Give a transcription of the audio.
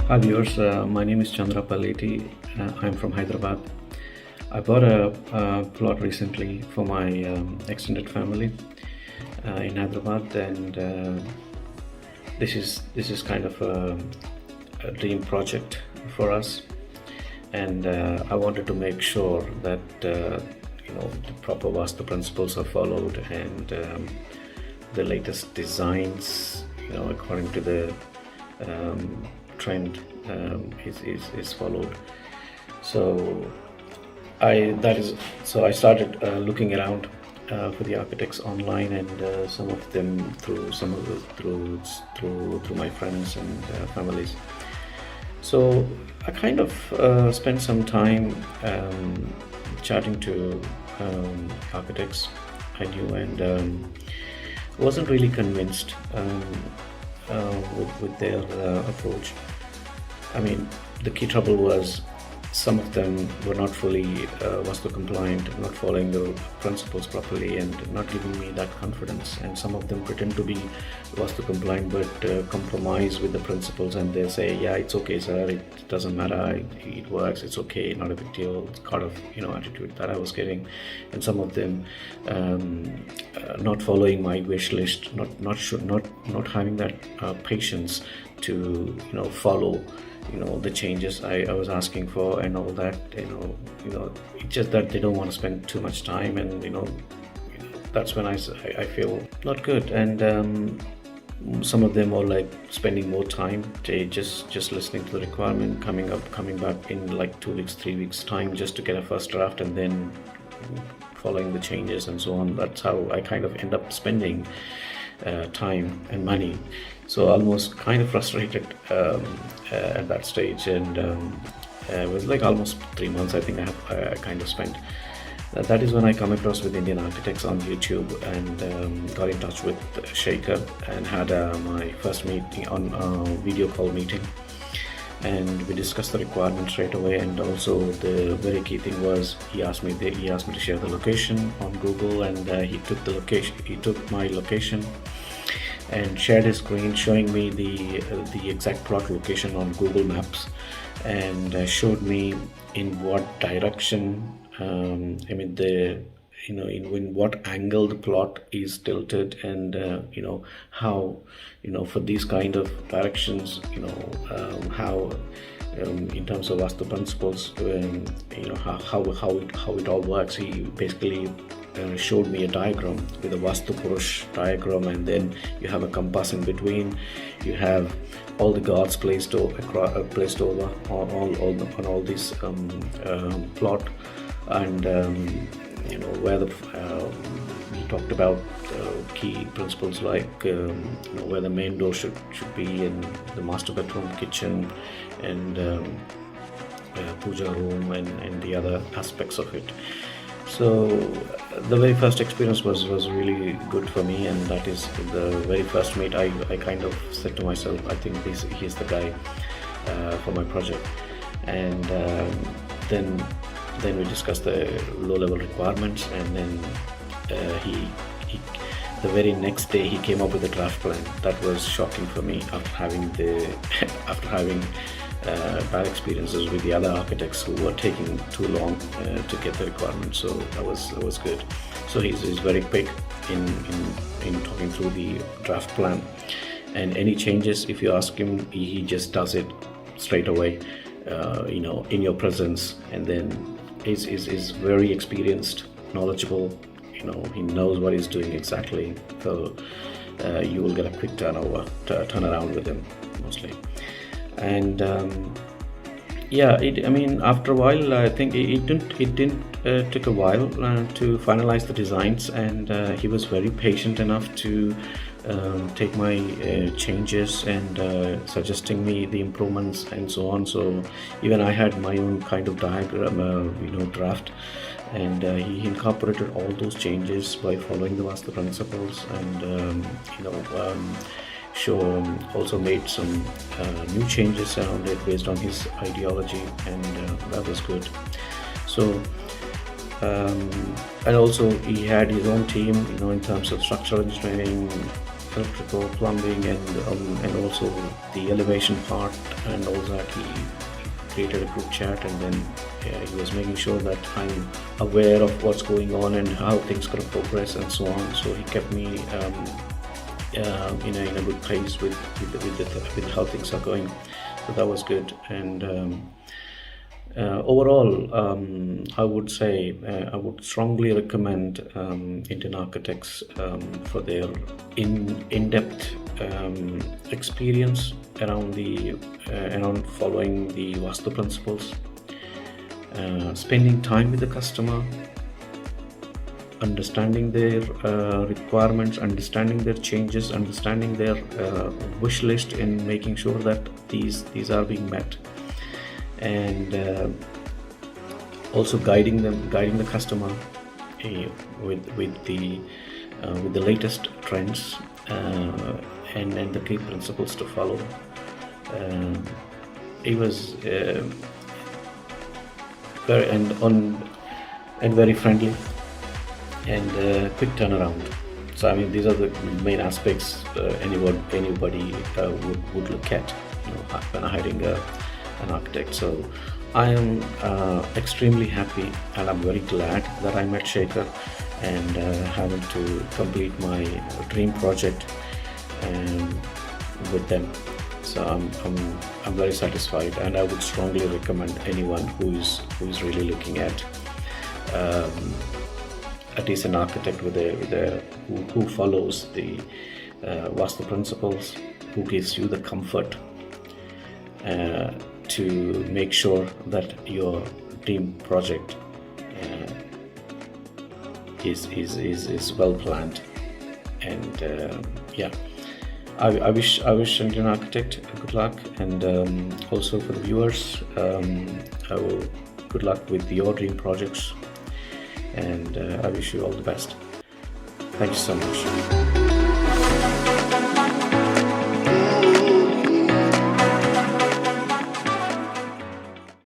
Hi viewers, my name is Palleti. I'm from Hyderabad. I bought a plot recently for my extended family in Hyderabad, and this is kind of a dream project for us. And I wanted to make sure that the proper Vastu principles are followed, and the latest designs, according to the trend is followed. So I started looking around for the architects online, and some of them through my friends and families. So I kind of spent some time chatting to architects I knew, and wasn't really convinced with their approach. I mean, the key trouble was some of them were not fully Vastu compliant, not following the principles properly, and not giving me that confidence. And some of them pretend to be Vastu compliant but compromise with the principles, and they say, "Yeah, it's okay, sir. It doesn't matter. It works. It's okay. Not a big deal." It's kind of attitude that I was getting, and some of them not following my wish list, not having that patience to follow the changes I was asking for and all that. It's just that they don't want to spend too much time, and that's when I feel not good. And some of them are like spending more time. They just listening to the requirement, coming back in like 2 weeks, 3 weeks time, just to get a first draft, and then following the changes and so on. That's how I kind of end up spending time and money. So almost kind of frustrated at that stage, and it was like almost 3 months I think I kind of spent. That is when I come across with Indian architects on YouTube, and got in touch with Shaker, and had my first meeting on video call meeting, and we discussed the requirements straight away. And also the very key thing was he asked me to share the location on Google, and he took my location and shared his screen, showing me the exact plot location on Google Maps, and showed me in what direction, in what angle the plot is tilted, and how for these kind of directions, how in terms of Vastu principles, how it all works. He basically showed me a diagram with a Vastu Purush diagram, and then you have a compass in between. You have all the gods placed over on all these plot, and where we talked about key principles like where the main door should be, and the master bedroom, kitchen, and puja room, and the other aspects of it. So the very first experience was really good for me, and that is the very first meet. I kind of said to myself, I think he's the guy for my project. And then we discussed the low-level requirements, and then he the very next day he came up with a draft plan. That was shocking for me after having bad experiences with the other architects who were taking too long to get the requirements. So that was good. So he's very quick in talking through the draft plan, and any changes, if you ask him, he just does it straight away, in your presence. And then is very experienced, knowledgeable. He knows what he's doing exactly. So you will get a quick turnaround with him mostly. And after a while, I think it didn't took a while to finalize the designs, and he was very patient enough to take my changes, and suggesting me the improvements and so on. So even I had my own kind of diagram, draft, and he incorporated all those changes by following the Vastu principles, and also made some new changes around it based on his ideology, and that was good. So and also he had his own team, in terms of structural engineering, electrical, plumbing, and also the elevation part, and all that. He created a group chat, and then he was making sure that I'm aware of what's going on and how things going to progress and so on. So he kept me in a good pace with how things are going. So that was good. And overall, I would say I would strongly recommend Indian architects for their in-depth experience around following the Vastu principles, spending time with the customer, understanding their requirements, understanding their changes, understanding their wish list, and making sure that these are being met, and also guiding the customer with the latest trends and the key principles to follow. It was very friendly and quick turnaround. So I mean, these are the main aspects anybody would look at, when hiring an architect. So I am extremely happy, and I'm very glad that I met Shekhar and having to complete my dream project with them. So I'm very satisfied, and I would strongly recommend anyone who is really looking at a decent architect who follows the Vastu principles, who gives you the comfort to make sure that your dream project is well planned. And I wish Indian architect good luck, and also for the viewers, good luck with your dream projects, and I wish you all the best. Thank you so much.